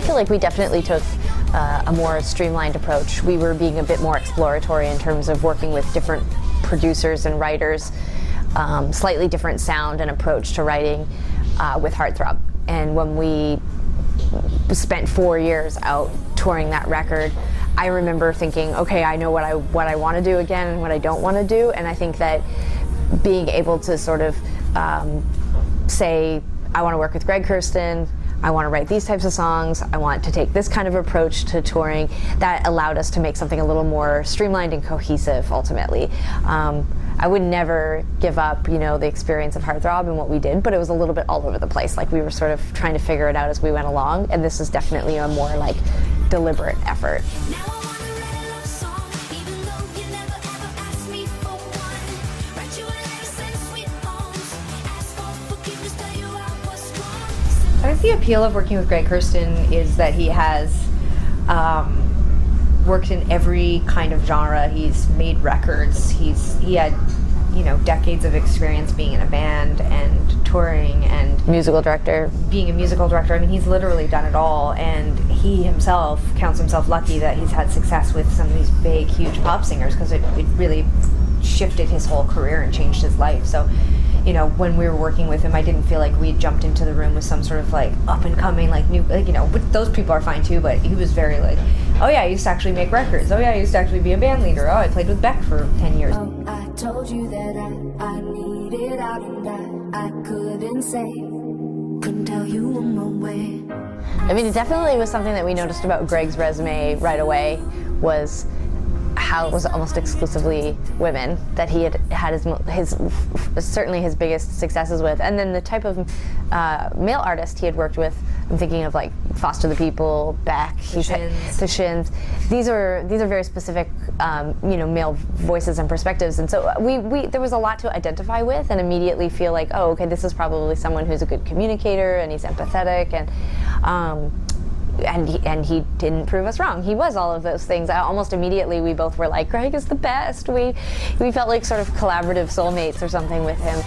feel like we definitely took a more streamlined approach. We were being a bit more exploratory in terms of working with different producers and writers, slightly different sound and approach to writing with Heartthrob. And when we spent 4 years out touring that record, I remember thinking, okay, I know what I want to do again and what I don't want to do. And I think that being able to sort of say, I want to work with Greg Kurstin, I want to write these types of songs, I want to take this kind of approach to touring, that allowed us to make something a little more streamlined and cohesive ultimately. I would never give up, you know, the experience of Heartthrob and what we did, but it was a little bit all over the place. Like, we were sort of trying to figure it out as we went along, and this is definitely a more like deliberate effort. I think the appeal of working with Greg Kurstin is that he has worked in every kind of genre. He's made records. He had, you know, decades of experience being in a band and touring and musical director. Being a musical director. I mean, he's literally done it all, and he himself counts himself lucky that he's had success with some of these big, huge pop singers, because it really shifted his whole career and changed his life. So, you know, when we were working with him, I didn't feel like we jumped into the room with some sort of like up and coming, like new, like, you know, those people are fine too, but he was very like, oh yeah, I used to actually make records. Oh yeah, I used to actually be a band leader. Oh, I played with Beck for 10 years. Oh, I told you that I needed out and I couldn't say, couldn't tell you one more way. I mean, it definitely was something that we noticed about Greg's resume right away, was how it was almost exclusively women that he had his certainly his biggest successes with, and then the type of male artist he had worked with. I'm thinking of like Foster the People, Beck, the Shins. These are very specific, you know, male voices and perspectives, and so we there was a lot to identify with, and immediately feel like, oh, okay, this is probably someone who's a good communicator and he's empathetic, and he didn't prove us wrong. He was all of those things. Almost immediately, we both were like, Greg is the best. We felt like sort of collaborative soulmates or something with him.